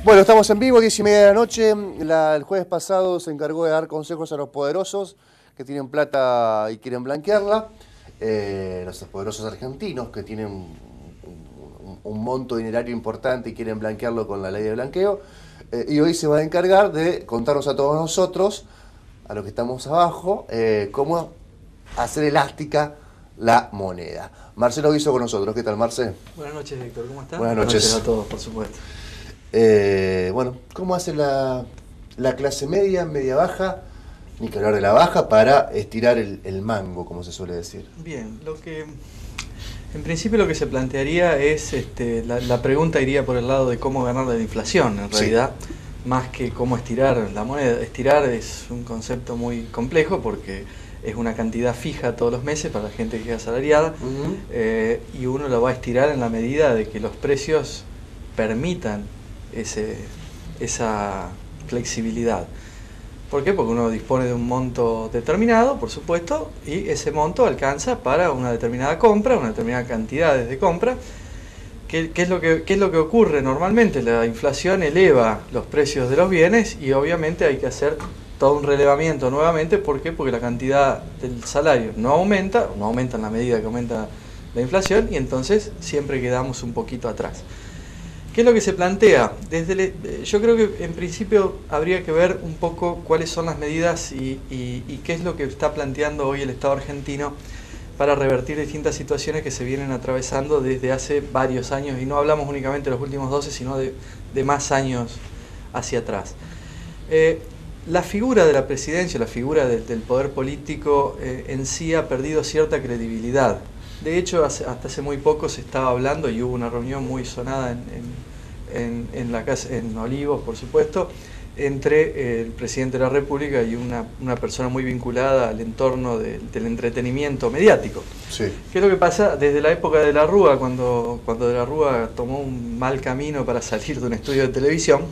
Bueno, estamos en vivo, 10:30 de la noche. El jueves pasado se encargó de dar consejos a los poderosos que tienen plata y quieren blanquearla. Los poderosos argentinos que tienen un monto dinerario importante y quieren blanquearlo con la ley de blanqueo. Y hoy se va a encargar de contarnos a todos nosotros, a los que estamos abajo, cómo hacer elástica la moneda. Marcelo Guiso con nosotros. ¿Qué tal, Marce? Buenas noches, Héctor. ¿Cómo estás? Buenas noches. Buenas noches a todos, por supuesto. Bueno, ¿cómo hace la clase media, media baja, ni que hablar de la baja, para estirar el mango, como se suele decir? Bien, en principio lo que se plantearía es, la pregunta iría por el lado de cómo ganar la inflación, en realidad, más que cómo estirar la moneda. Estirar es un concepto muy complejo porque es una cantidad fija todos los meses para la gente que es asalariada, y uno lo va a estirar en la medida de que los precios permitan esa flexibilidad. ¿Por qué? Porque uno dispone de un monto determinado, por supuesto, y ese monto alcanza para una determinada compra, una determinada cantidad de compra. ¿Qué es lo que ocurre normalmente? La inflación eleva los precios de los bienes y obviamente hay que hacer todo un relevamiento nuevamente. ¿Por qué? Porque la cantidad del salario no aumenta en la medida que aumenta la inflación, y entonces siempre quedamos un poquito atrás. ¿Qué es lo que se plantea? Yo creo que en principio habría que ver un poco cuáles son las medidas y qué es lo que está planteando hoy el Estado argentino para revertir distintas situaciones que se vienen atravesando desde hace varios años, y no hablamos únicamente de los últimos 12, sino de más años hacia atrás. La figura de la presidencia, la figura del poder político en sí ha perdido cierta credibilidad. De hecho, hasta hace muy poco se estaba hablando, y hubo una reunión muy sonada en la casa, en Olivos, por supuesto, entre el presidente de la República y una persona muy vinculada al entorno del entretenimiento mediático. Sí. ¿Qué es lo que pasa? Desde la época de la Rúa, cuando de la Rúa tomó un mal camino para salir de un estudio de televisión,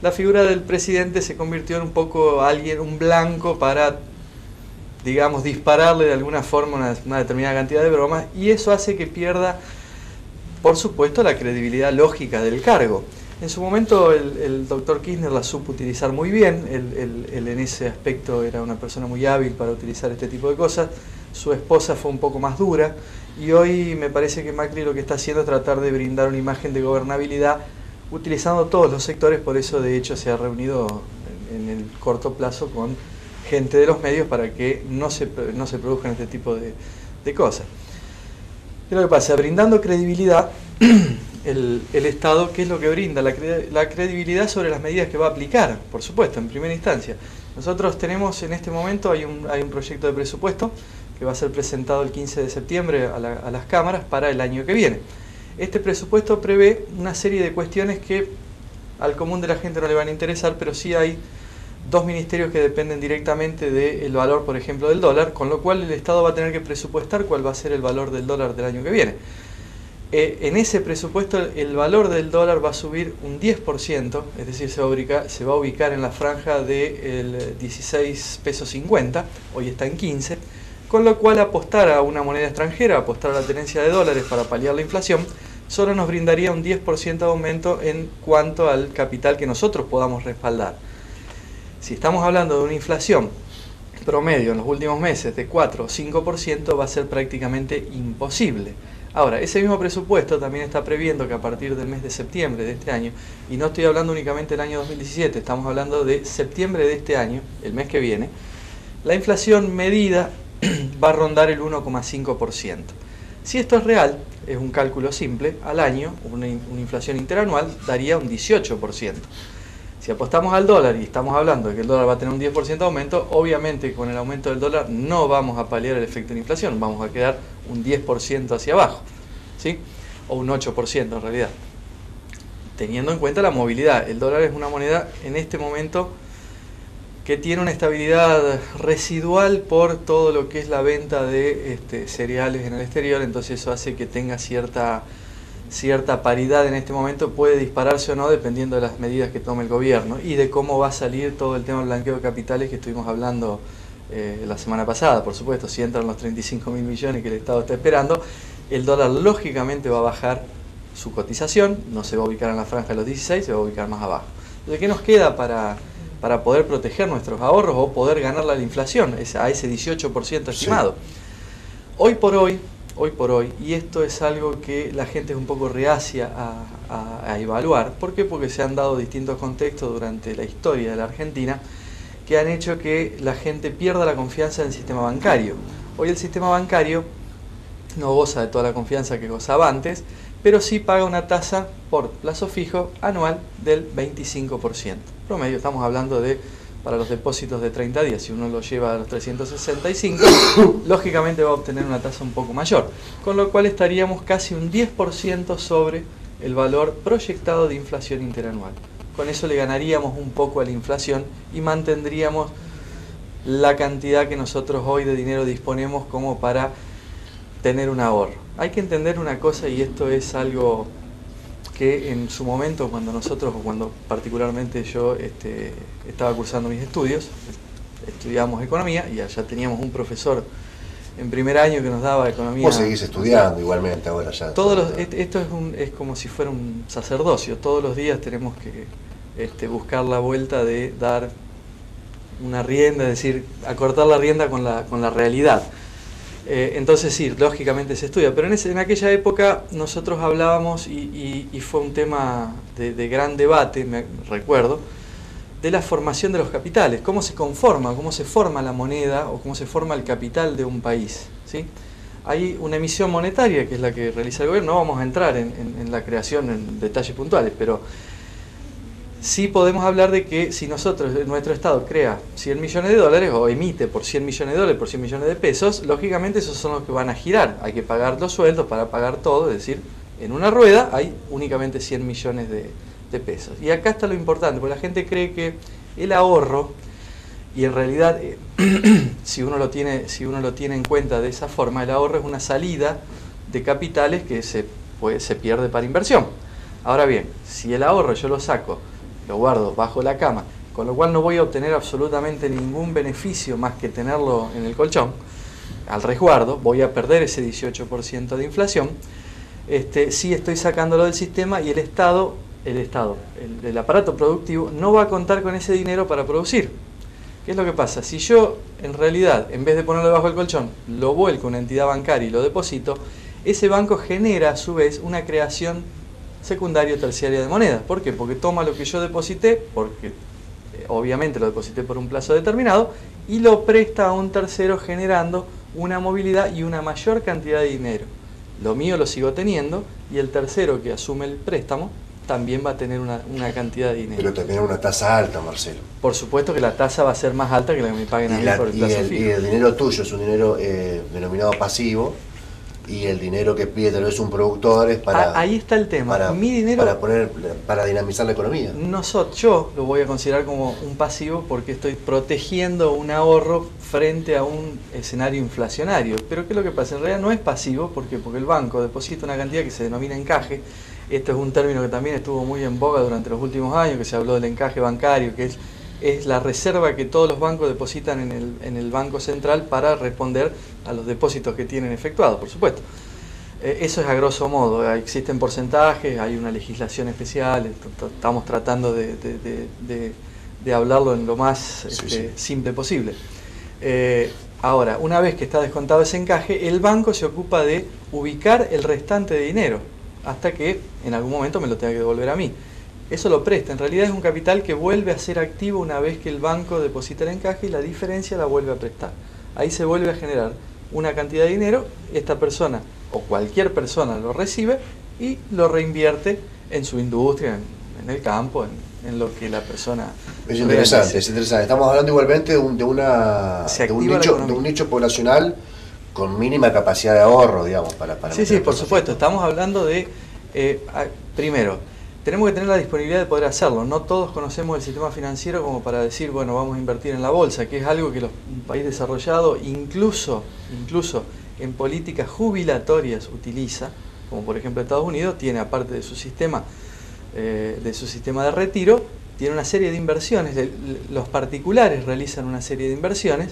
la figura del presidente se convirtió en un poco un blanco para, digamos, dispararle de alguna forma una determinada cantidad de bromas, y eso hace que pierda, por supuesto, la credibilidad lógica del cargo. En su momento el doctor Kirchner la supo utilizar muy bien, él en ese aspecto era una persona muy hábil para utilizar este tipo de cosas. Su esposa fue un poco más dura, y hoy me parece que Macri lo que está haciendo es tratar de brindar una imagen de gobernabilidad utilizando todos los sectores. Por eso, de hecho, se ha reunido en el corto plazo con gente de los medios para que no se produzcan este tipo de cosas. ¿Qué es lo que pasa? Brindando credibilidad, el Estado, ¿qué es lo que brinda? La credibilidad sobre las medidas que va a aplicar, por supuesto, en primera instancia. Nosotros tenemos en este momento, hay un proyecto de presupuesto que va a ser presentado el 15 de septiembre a las cámaras para el año que viene. Este presupuesto prevé una serie de cuestiones que al común de la gente no le van a interesar, pero sí hay dos ministerios que dependen directamente del valor, por ejemplo, del dólar, con lo cual el Estado va a tener que presupuestar cuál va a ser el valor del dólar del año que viene. En ese presupuesto el valor del dólar va a subir un 10%, es decir, se va a ubicar en la franja del 16 pesos 50, hoy está en 15, con lo cual apostar a una moneda extranjera, apostar a la tenencia de dólares para paliar la inflación, solo nos brindaría un 10% de aumento en cuanto al capital que nosotros podamos respaldar. Si estamos hablando de una inflación promedio en los últimos meses de 4 o 5%, va a ser prácticamente imposible. Ahora, ese mismo presupuesto también está previendo que a partir del mes de septiembre de este año, y no estoy hablando únicamente del año 2017, estamos hablando de septiembre de este año, el mes que viene, la inflación medida va a rondar el 1,5%. Si esto es real, es un cálculo simple, al año una inflación interanual daría un 18%. Si apostamos al dólar y estamos hablando de que el dólar va a tener un 10% de aumento, obviamente con el aumento del dólar no vamos a paliar el efecto de la inflación, vamos a quedar un 10% hacia abajo, ¿sí? O un 8% en realidad. Teniendo en cuenta la movilidad, el dólar es una moneda en este momento que tiene una estabilidad residual por todo lo que es la venta de cereales en el exterior, entonces eso hace que tenga cierta paridad en este momento. Puede dispararse o no dependiendo de las medidas que tome el gobierno y de cómo va a salir todo el tema del blanqueo de capitales que estuvimos hablando la semana pasada. Por supuesto, si entran los 35.000 millones que el Estado está esperando, el dólar lógicamente va a bajar su cotización, no se va a ubicar en la franja de los 16, se va a ubicar más abajo. Entonces, ¿qué nos queda para poder proteger nuestros ahorros o poder ganarle a la inflación, a ese 18% estimado? Sí. Hoy por hoy, y esto es algo que la gente es un poco reacia a evaluar. ¿Por qué? Porque se han dado distintos contextos durante la historia de la Argentina que han hecho que la gente pierda la confianza en el sistema bancario. Hoy el sistema bancario no goza de toda la confianza que gozaba antes, pero sí paga una tasa por plazo fijo anual del 25%. Promedio, estamos hablando de, para los depósitos de 30 días, si uno lo lleva a los 365, lógicamente va a obtener una tasa un poco mayor, con lo cual estaríamos casi un 10% sobre el valor proyectado de inflación interanual. Con eso le ganaríamos un poco a la inflación y mantendríamos la cantidad que nosotros hoy de dinero disponemos como para tener un ahorro. Hay que entender una cosa, y esto es algo que en su momento, cuando particularmente yo estaba cursando mis estudios, estudiábamos economía y allá teníamos un profesor en primer año que nos daba economía. Vos seguís estudiando igualmente ahora ya. Esto es como si fuera un sacerdocio. Todos los días tenemos que buscar la vuelta de dar una rienda, es decir, acortar la rienda con la realidad. Entonces sí, lógicamente se estudia, pero en aquella época nosotros hablábamos y fue un tema de gran debate, me recuerdo, de la formación de los capitales, cómo se forma la moneda o cómo se forma el capital de un país, ¿sí? Hay una emisión monetaria que es la que realiza el gobierno. No vamos a entrar en la creación en detalles puntuales, pero sí podemos hablar de que si nuestro Estado crea 100 millones de dólares o emite por 100 millones de dólares, por 100 millones de pesos, lógicamente esos son los que van a girar. Hay que pagar los sueldos para pagar todo, es decir, en una rueda hay únicamente 100 millones de pesos. Y acá está lo importante, porque la gente cree que el ahorro, y en realidad si uno lo tiene en cuenta de esa forma, el ahorro es una salida de capitales que se pierde para inversión. Ahora bien, si el ahorro yo lo saco, lo guardo bajo la cama, con lo cual no voy a obtener absolutamente ningún beneficio más que tenerlo en el colchón, al resguardo, voy a perder ese 18% de inflación. Sí estoy sacándolo del sistema y el aparato productivo no va a contar con ese dinero para producir. ¿Qué es lo que pasa? Si yo, en realidad, en vez de ponerlo debajo del colchón, lo vuelco a una entidad bancaria y lo deposito, ese banco genera a su vez una creación secundaria o terciaria de monedas. ¿Por qué? Porque toma lo que yo deposité, porque obviamente lo deposité por un plazo determinado, y lo presta a un tercero generando una movilidad y una mayor cantidad de dinero. Lo mío lo sigo teniendo y el tercero que asume el préstamo también va a tener una cantidad de dinero. Pero también una tasa alta, Marcelo. Por supuesto que la tasa va a ser más alta que la que me paguen a mí por el plazo fijo. Y el dinero tuyo es un dinero denominado pasivo, y el dinero que pide tal vez un productor es para... Ahí está el tema. Mi dinero, para dinamizar la economía. Yo lo voy a considerar como un pasivo porque estoy protegiendo un ahorro frente a un escenario inflacionario. Pero ¿qué es lo que pasa? En realidad no es pasivo porque el banco deposita una cantidad que se denomina encaje. Esto es un término que también estuvo muy en boga durante los últimos años, que se habló del encaje bancario, que es la reserva que todos los bancos depositan en el Banco Central para responder a los depósitos que tienen efectuados, por supuesto. Eso es a grosso modo. Existen porcentajes, hay una legislación especial, estamos tratando de hablarlo en lo más simple posible. Ahora, una vez que está descontado ese encaje, el banco se ocupa de ubicar el restante de dinero hasta que en algún momento me lo tenga que devolver a mí. Eso lo presta, en realidad es un capital que vuelve a ser activo una vez que el banco deposita el encaje y la diferencia la vuelve a prestar. Ahí se vuelve a generar una cantidad de dinero, esta persona o cualquier persona lo recibe y lo reinvierte en su industria, en el campo, en lo que la persona... Es interesante. Estamos hablando igualmente de un nicho poblacional con mínima capacidad de ahorro, digamos, para Sí, por supuesto. Estamos hablando de, primero, tenemos que tener la disponibilidad de poder hacerlo. No todos conocemos el sistema financiero como para decir, bueno, vamos a invertir en la bolsa, que es algo que un país desarrollado, incluso en políticas jubilatorias utiliza, como por ejemplo Estados Unidos, tiene aparte de su sistema de retiro, tiene una serie de inversiones. Los particulares realizan una serie de inversiones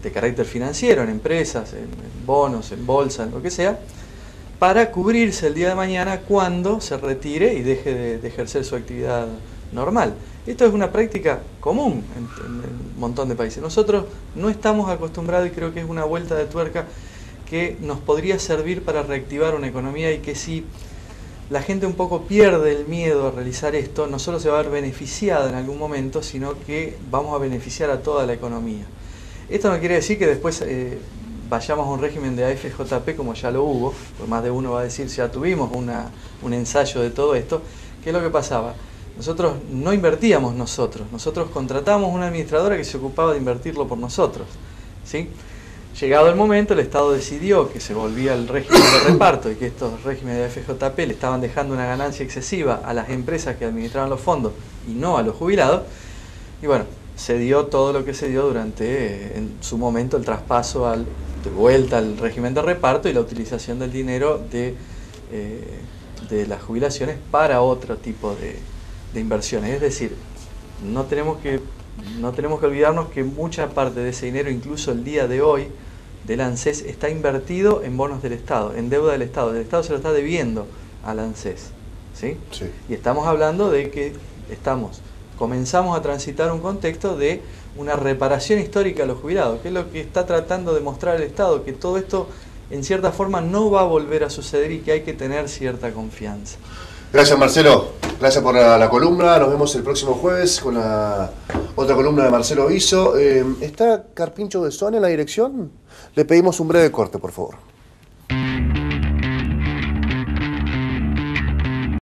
de carácter financiero, en empresas, en bonos, en bolsa, en lo que sea, para cubrirse el día de mañana cuando se retire y deje de ejercer su actividad normal. Esto es una práctica común en un montón de países. Nosotros no estamos acostumbrados y creo que es una vuelta de tuerca que nos podría servir para reactivar una economía y que si la gente un poco pierde el miedo a realizar esto, no solo se va a ver beneficiada en algún momento, sino que vamos a beneficiar a toda la economía. Esto no quiere decir que después vayamos a un régimen de AFJP como ya lo hubo, pues más de uno va a decir ya tuvimos un ensayo de todo esto. ¿Qué es lo que pasaba? Nosotros no invertíamos nosotros contratábamos una administradora que se ocupaba de invertirlo por nosotros, ¿sí? Llegado el momento, el Estado decidió que se volvía el régimen de reparto y que estos regímenes de FJP le estaban dejando una ganancia excesiva a las empresas que administraban los fondos y no a los jubilados. Y bueno, se dio todo lo que se dio durante, en su momento, el traspaso de vuelta al régimen de reparto y la utilización del dinero de las jubilaciones para otro tipo de inversiones. Es decir, no tenemos que olvidarnos que mucha parte de ese dinero, incluso el día de hoy, del ANSES, está invertido en bonos del Estado, en deuda del Estado. El Estado se lo está debiendo al ANSES, ¿sí? Sí. Y estamos hablando de que comenzamos a transitar un contexto de una reparación histórica a los jubilados, que es lo que está tratando de mostrar el Estado, que todo esto en cierta forma no va a volver a suceder y que hay que tener cierta confianza. Gracias, Marcelo. Gracias por la columna. Nos vemos el próximo jueves con la otra columna de Marcelo Viso. ¿Está Carpincho Besón en la dirección? Le pedimos un breve corte, por favor.